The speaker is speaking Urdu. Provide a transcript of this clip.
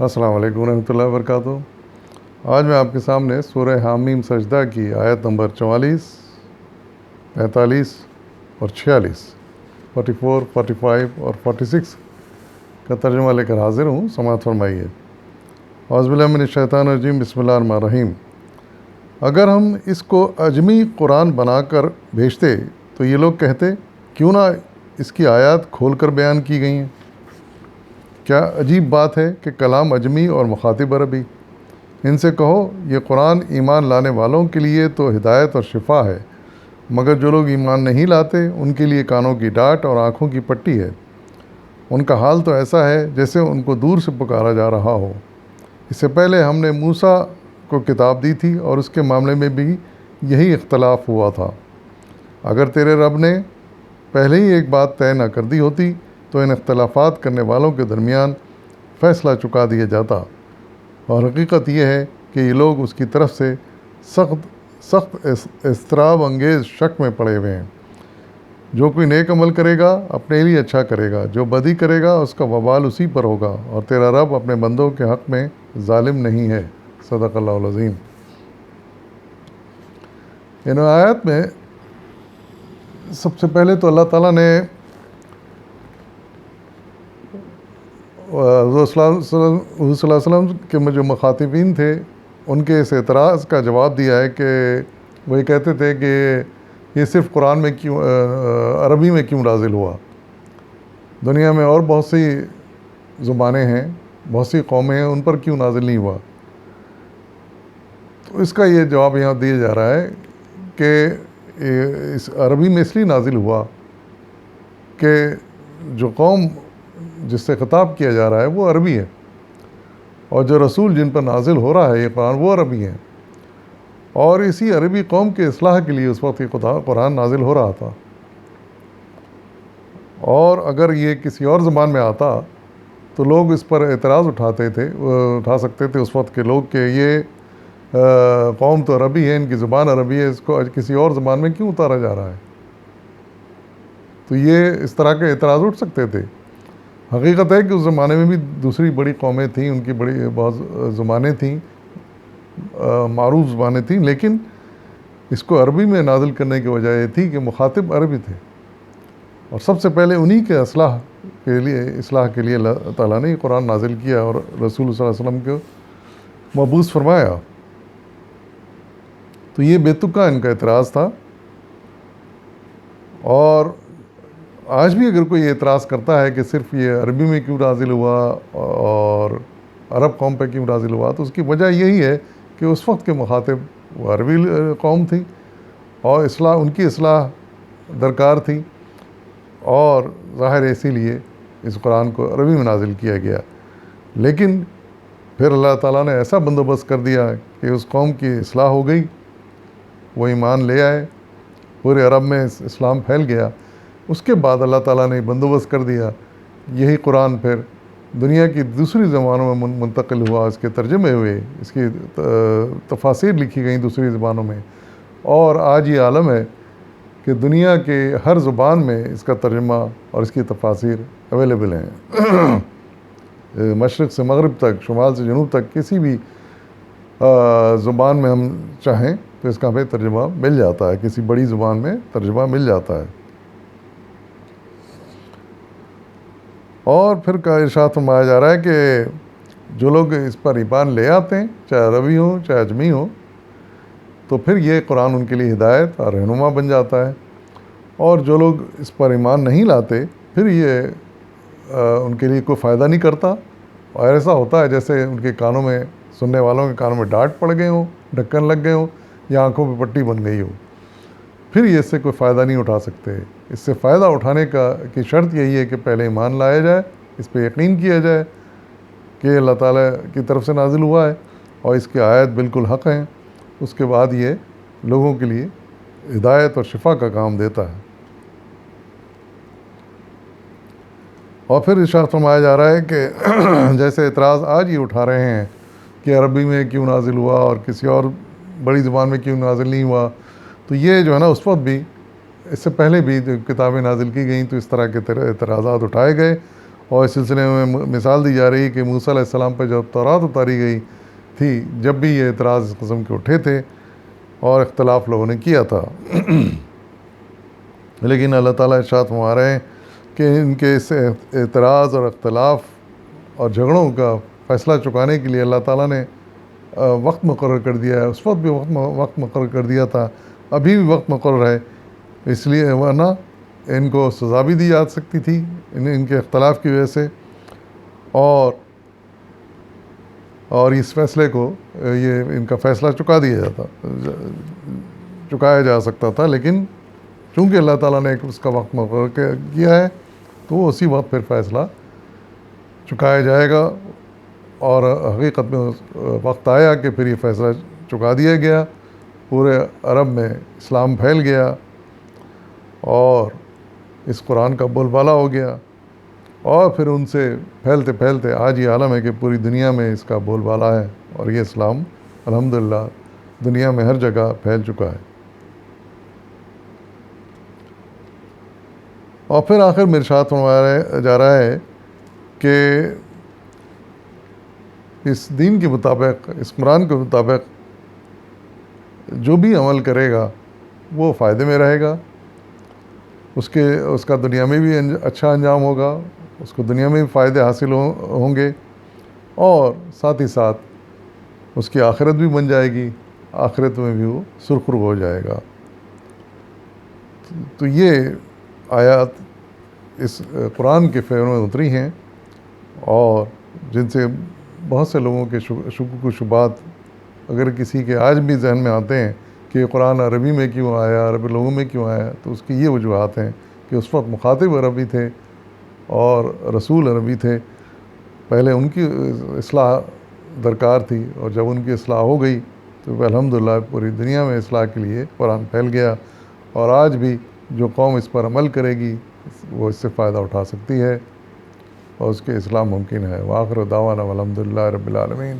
السلام علیکم ورحمۃ اللہ وبرکاتہ۔ آج میں آپ کے سامنے سورہ حامیم سجدہ کی آیت نمبر 44، 45 اور 46، 44، 45 اور 46 کا ترجمہ لے کر حاضر ہوں، سماعت فرمائیے۔ اعوذ باللہ من الشیطان الرجیم، بسم اللہ الرحمن الرحیم۔ اگر ہم اس کو اجمی قرآن بنا کر بھیجتے تو یہ لوگ کہتے کیوں نہ اس کی آیات کھول کر بیان کی گئی ہیں۔ کیا عجیب بات ہے کہ کلام اجمی اور مخاطب عربی۔ ان سے کہو یہ قرآن ایمان لانے والوں کے لیے تو ہدایت اور شفا ہے، مگر جو لوگ ایمان نہیں لاتے ان کے لیے کانوں کی ڈاٹ اور آنکھوں کی پٹی ہے۔ ان کا حال تو ایسا ہے جیسے ان کو دور سے پکارا جا رہا ہو۔ اس سے پہلے ہم نے موسیٰ کو کتاب دی تھی اور اس کے معاملے میں بھی یہی اختلاف ہوا تھا۔ اگر تیرے رب نے پہلے ہی ایک بات طے نہ کر دی ہوتی تو ان اختلافات کرنے والوں کے درمیان فیصلہ چکا دیا جاتا، اور حقیقت یہ ہے کہ یہ لوگ اس کی طرف سے سخت اضطراب انگیز شک میں پڑے ہوئے ہیں۔ جو کوئی نیک عمل کرے گا اپنے لیے اچھا کرے گا، جو بدی کرے گا اس کا وبال اسی پر ہوگا، اور تیرا رب اپنے بندوں کے حق میں ظالم نہیں ہے۔ صدق اللہ العظیم۔ ان آیات میں سب سے پہلے تو اللہ تعالیٰ نے حضور صلی اللہ علیہ وسلم کے جو مخاطبین تھے ان کے اس اعتراض کا جواب دیا ہے کہ وہ یہ کہتے تھے کہ یہ صرف قرآن میں کیوں عربی میں کیوں نازل ہوا، دنیا میں اور بہت سی زبانیں ہیں، بہت سی قومیں ہیں، ان پر کیوں نازل نہیں ہوا۔ تو اس کا یہ جواب یہاں دیا جا رہا ہے کہ اس عربی میں اس لیے نازل ہوا کہ جو قوم جس سے خطاب کیا جا رہا ہے وہ عربی ہے، اور جو رسول جن پر نازل ہو رہا ہے یہ قرآن وہ عربی ہیں، اور اسی عربی قوم کے اصلاح کے لیے اس وقت یہ قرآن نازل ہو رہا تھا۔ اور اگر یہ کسی اور زبان میں آتا تو لوگ اس پر اعتراض اٹھا سکتے تھے اس وقت کے لوگ کہ یہ قوم تو عربی ہے، ان کی زبان عربی ہے، اس کو کسی اور زبان میں کیوں اتارا جا رہا ہے۔ تو یہ اس طرح کے اعتراض اٹھ سکتے تھے۔ حقیقت ہے کہ اس زمانے میں بھی دوسری بڑی قومیں تھیں، ان کی بہت زبانیں تھیں، معروف زبانیں تھیں، لیکن اس کو عربی میں نازل کرنے کی وجہ یہ تھی کہ مخاطب عربی تھے، اور سب سے پہلے انہی کے اصلاح کے لیے اللہ تعالیٰ نے قرآن نازل کیا اور رسول صلی اللہ علیہ وسلم کو مبعوث فرمایا۔ تو یہ بے تکا ان کا اعتراض تھا، اور آج بھی اگر کوئی اعتراض کرتا ہے کہ صرف یہ عربی میں کیوں نازل ہوا اور عرب قوم پہ کیوں نازل ہوا، تو اس کی وجہ یہی ہے کہ اس وقت کے مخاطب وہ عربی قوم تھی، اور ان کی اصلاح درکار تھی، اور ظاہر اسی لیے اس قرآن کو عربی میں نازل کیا گیا۔ لیکن پھر اللہ تعالیٰ نے ایسا بندوبست کر دیا کہ اس قوم کی اصلاح ہو گئی، وہ ایمان لے آئے، پورے عرب میں اسلام پھیل گیا۔ اس کے بعد اللہ تعالیٰ نے بندوبست کر دیا، یہی قرآن پھر دنیا کی دوسری زبانوں میں منتقل ہوا، اس کے ترجمے ہوئے، اس کی تفاسیر لکھی گئیں دوسری زبانوں میں، اور آج یہ عالم ہے کہ دنیا کے ہر زبان میں اس کا ترجمہ اور اس کی تفاسیر اویلیبل ہیں۔ مشرق سے مغرب تک، شمال سے جنوب تک، کسی بھی زبان میں ہم چاہیں تو اس کا ہمیں ترجمہ مل جاتا ہے، کسی بڑی زبان میں ترجمہ مل جاتا ہے۔ اور پھر کا ارشاد فرمایا جا رہا ہے کہ جو لوگ اس پر ایمان لے آتے ہیں، چاہے عربی ہوں چاہے اجمی ہوں، تو پھر یہ قرآن ان کے لیے ہدایت اور رہنما بن جاتا ہے، اور جو لوگ اس پر ایمان نہیں لاتے پھر یہ ان کے لیے کوئی فائدہ نہیں کرتا، اور ایسا ہوتا ہے جیسے ان کے کانوں میں، سننے والوں کے کانوں میں ڈانٹ پڑ گئے ہوں، ڈھکن لگ گئے ہوں، یا آنکھوں پہ پٹی بن گئی ہو، پھر یہ اس سے کوئی فائدہ نہیں اٹھا سکتے۔ اس سے فائدہ اٹھانے کی شرط یہی ہے کہ پہلے ایمان لایا جائے، اس پہ یقین کیا جائے کہ اللہ تعالیٰ کی طرف سے نازل ہوا ہے اور اس کی آیت بالکل حق ہیں، اس کے بعد یہ لوگوں کے لیے ہدایت اور شفا کا کام دیتا ہے۔ اور پھر ارشاد فرمایا جا رہا ہے کہ جیسے اعتراض آج یہ اٹھا رہے ہیں کہ عربی میں کیوں نازل ہوا اور کسی اور بڑی زبان میں کیوں نازل نہیں ہوا، تو یہ جو ہے نا اس وقت بھی، اس سے پہلے بھی جو کتابیں نازل کی گئیں تو اس طرح کے اعتراضات اٹھائے گئے، اور اس سلسلے میں مثال دی جا رہی ہے کہ موسیٰ علیہ السلام پہ جب تورات اتاری گئی تھی، جب بھی یہ اعتراض اس قسم کے اٹھے تھے اور اختلاف لوگوں نے کیا تھا، لیکن اللہ تعالیٰ ارشاد فرما رہے ہیں کہ ان کے اس اعتراض اور اختلاف اور جھگڑوں کا فیصلہ چکانے کے لیے اللہ تعالیٰ نے وقت مقرر کر دیا ہے۔ اس وقت بھی وقت مقرر کر دیا تھا، ابھی بھی وقت مقرر ہے، اس لیے ورنہ ان کو سزا بھی دی جا سکتی تھی ان کے اختلاف کی وجہ سے، اور اس فیصلے کو یہ ان کا فیصلہ چکایا جا سکتا تھا، لیکن چونکہ اللہ تعالیٰ نے اس کا وقت مقرر کیا ہے تو اسی وقت پھر فیصلہ چکایا جائے گا، اور حقیقت میں وقت آیا کہ پھر یہ فیصلہ چکا دیا گیا، پورے عرب میں اسلام پھیل گیا اور اس قرآن کا بول بالا ہو گیا، اور پھر ان سے پھیلتے پھیلتے آج یہ عالم ہے کہ پوری دنیا میں اس کا بول بالا ہے، اور یہ اسلام الحمدللہ دنیا میں ہر جگہ پھیل چکا ہے۔ اور پھر آخر میں ارشاد فرمایا جا رہا ہے کہ اس دین کے مطابق، اس قرآن کے مطابق جو بھی عمل کرے گا وہ فائدے میں رہے گا، اس کا دنیا میں بھی اچھا انجام ہوگا، اس کو دنیا میں بھی فائدے حاصل ہوں گے، اور ساتھ ہی ساتھ اس کی آخرت بھی بن جائے گی، آخرت میں بھی وہ سرخرو ہو جائے گا۔ تو یہ آیات اس قرآن کے فیور میں اتری ہیں، اور جن سے بہت سے لوگوں کے شکوک و شبہات اگر کسی کے آج بھی ذہن میں آتے ہیں کہ یہ قرآن عربی میں کیوں آیا، عربی لوگوں میں کیوں آیا، تو اس کی یہ وجوہات ہیں کہ اس وقت مخاطب عربی تھے اور رسول عربی تھے، پہلے ان کی اصلاح درکار تھی، اور جب ان کی اصلاح ہو گئی تو الحمدللہ پوری دنیا میں اصلاح کے لیے قرآن پھیل گیا، اور آج بھی جو قوم اس پر عمل کرے گی وہ اس سے فائدہ اٹھا سکتی ہے، اور اس کے اصلاح ممکن ہے۔ وآخر دعوانا والحمدللہ رب العالمین۔